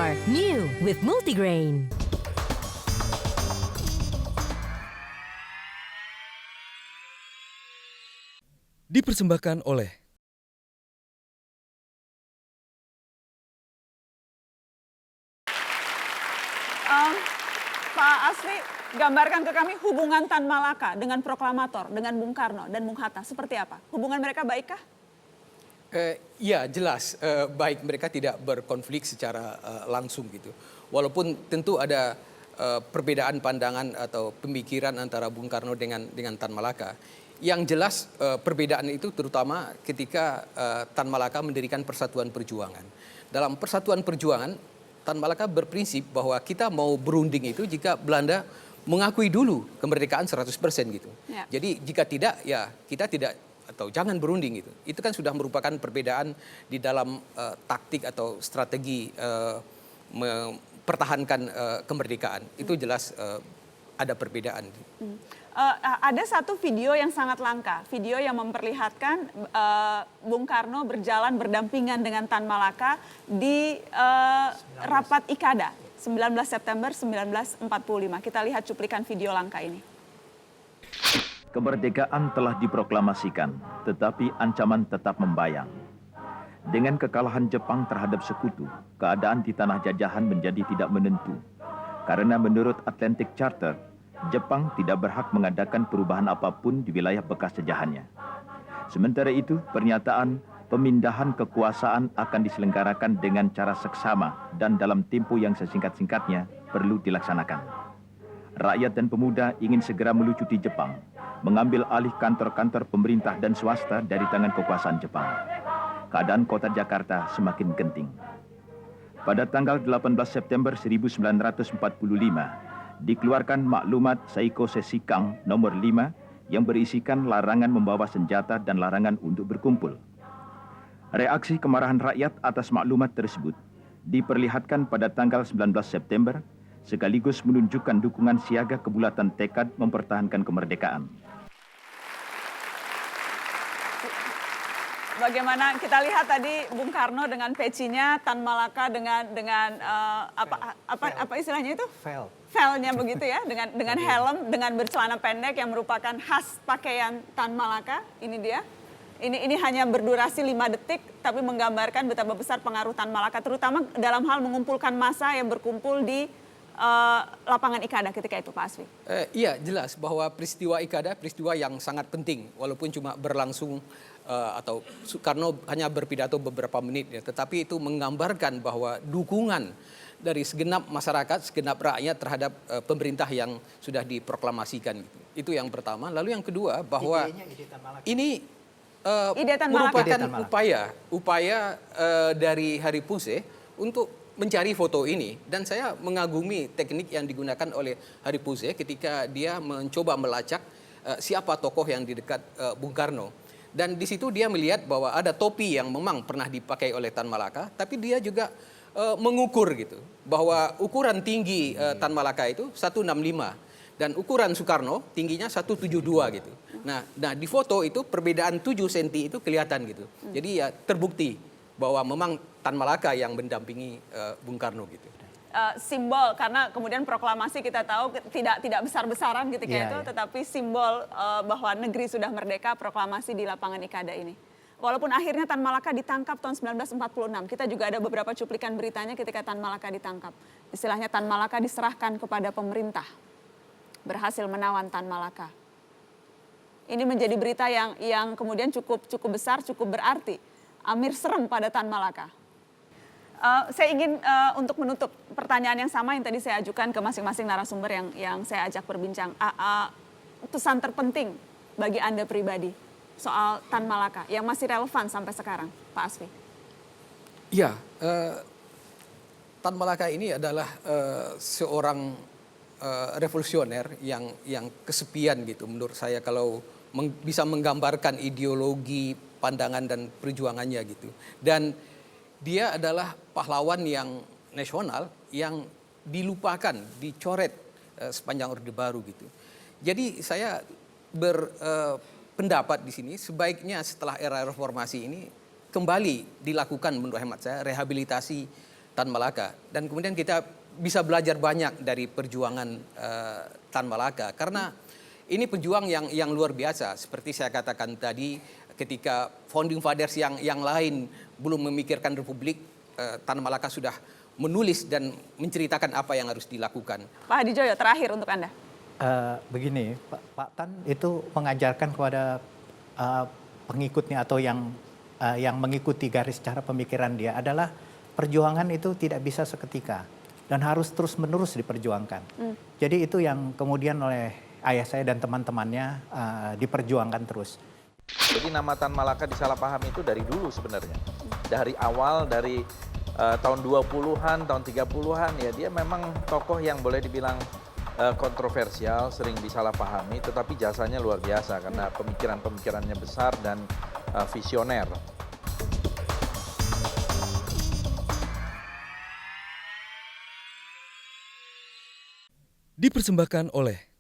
Star, new with multigrain. Dipersembahkan oleh Pak Asfi, gambarkan ke kami hubungan Tan Malaka dengan proklamator, dengan Bung Karno dan Bung Hatta. Seperti apa? Hubungan mereka baikkah? Ya jelas, baik, mereka tidak berkonflik secara langsung gitu. Walaupun tentu ada perbedaan pandangan atau pemikiran antara Bung Karno dengan Tan Malaka. Yang jelas perbedaan itu terutama ketika Tan Malaka mendirikan Persatuan Perjuangan. Dalam Persatuan Perjuangan, Tan Malaka berprinsip bahwa kita mau berunding itu jika Belanda mengakui dulu kemerdekaan 100% gitu. Ya. Jadi jika tidak, ya kita tidak atau jangan berunding gitu. Itu kan sudah merupakan perbedaan di dalam taktik atau strategi mempertahankan kemerdekaan. Itu jelas ada perbedaan. Ada satu video yang sangat langka, video yang memperlihatkan Bung Karno berjalan berdampingan dengan Tan Malaka di rapat IKADA 19 September 1945. Kita lihat cuplikan video langka ini. Kemerdekaan telah diproklamasikan, tetapi ancaman tetap membayang. Dengan kekalahan Jepang terhadap sekutu, keadaan di tanah jajahan menjadi tidak menentu. Karena menurut Atlantic Charter, Jepang tidak berhak mengadakan perubahan apapun di wilayah bekas jajahannya. Sementara itu, pernyataan pemindahan kekuasaan akan diselenggarakan dengan cara seksama dan dalam tempo yang sesingkat-singkatnya perlu dilaksanakan. Rakyat dan pemuda ingin segera melucuti Jepang, mengambil alih kantor-kantor pemerintah dan swasta dari tangan kekuasaan Jepang. Keadaan kota Jakarta semakin genting. Pada tanggal 18 September 1945, dikeluarkan maklumat Saiko Sesikang nomor 5 yang berisikan larangan membawa senjata dan larangan untuk berkumpul. Reaksi kemarahan rakyat atas maklumat tersebut diperlihatkan pada tanggal 19 September sekaligus menunjukkan dukungan siaga kebulatan tekad mempertahankan kemerdekaan. Bagaimana kita lihat tadi Bung Karno dengan pecinya, Tan Malaka dengan apa istilahnya itu? Velnya begitu ya, dengan helm, dengan bercelana pendek yang merupakan khas pakaian Tan Malaka. Ini dia. Ini hanya berdurasi 5 detik, tapi menggambarkan betapa besar pengaruh Tan Malaka, terutama dalam hal mengumpulkan massa yang berkumpul di lapangan IKADA ketika itu, Pak Asfi. Iya, jelas bahwa peristiwa IKADA peristiwa yang sangat penting, walaupun cuma berlangsung atau Soekarno hanya berpidato beberapa menit, ya, tetapi itu menggambarkan bahwa dukungan dari segenap masyarakat, segenap rakyat terhadap pemerintah yang sudah diproklamasikan. Gitu. Itu yang pertama. Lalu yang kedua bahwa ini merupakan upaya dari Hari Puse untuk mencari foto ini, dan saya mengagumi teknik yang digunakan oleh Hari Puse ketika dia mencoba melacak siapa tokoh yang di dekat Bung Karno. Dan di situ dia melihat bahwa ada topi yang memang pernah dipakai oleh Tan Malaka, tapi dia juga mengukur gitu bahwa ukuran tinggi Tan Malaka itu 165 dan ukuran Soekarno tingginya 172 gitu. Nah di foto itu perbedaan 7 cm itu kelihatan gitu. Jadi ya terbukti bahwa memang Tan Malaka yang mendampingi Bung Karno gitu. Simbol, karena kemudian proklamasi kita tahu tidak besar-besaran ketika itu, tetapi simbol bahwa negeri sudah merdeka, proklamasi di lapangan IKADA ini. Walaupun akhirnya Tan Malaka ditangkap tahun 1946, kita juga ada beberapa cuplikan beritanya ketika Tan Malaka ditangkap. Istilahnya Tan Malaka diserahkan kepada pemerintah, berhasil menawan Tan Malaka. Ini menjadi berita yang kemudian cukup besar, cukup berarti. Amir serem pada Tan Malaka. Saya ingin untuk menutup pertanyaan yang sama yang tadi saya ajukan ke masing-masing narasumber yang saya ajak berbincang. Pesan terpenting bagi Anda pribadi soal Tan Malaka yang masih relevan sampai sekarang, Pak Asfi. Ya, Tan Malaka ini adalah seorang revolusioner yang kesepian gitu menurut saya kalau bisa menggambarkan ideologi, pandangan dan perjuangannya gitu. Dan dia adalah pahlawan yang nasional yang dilupakan, dicoret sepanjang Orde Baru gitu. Jadi saya berpendapat di sini sebaiknya setelah era reformasi ini kembali dilakukan menurut hemat saya rehabilitasi Tan Malaka. Dan kemudian kita bisa belajar banyak dari perjuangan Tan Malaka karena ini pejuang yang luar biasa. Seperti saya katakan tadi, ketika founding fathers yang lain belum memikirkan republik, Tan Malaka sudah menulis dan menceritakan apa yang harus dilakukan. Pak Hadijoyo, terakhir untuk Anda. Begini, Pak Tan itu mengajarkan kepada pengikutnya atau yang mengikuti garis cara pemikiran dia adalah perjuangan itu tidak bisa seketika dan harus terus-menerus diperjuangkan. Jadi itu yang kemudian oleh ayah saya dan teman-temannya diperjuangkan terus. Jadi nama Tan Malaka disalahpahami itu dari dulu sebenarnya. Dari awal, dari tahun 20-an, tahun 30-an, ya dia memang tokoh yang boleh dibilang kontroversial, sering disalahpahami, tetapi jasanya luar biasa karena pemikiran-pemikirannya besar dan visioner. Dipersembahkan oleh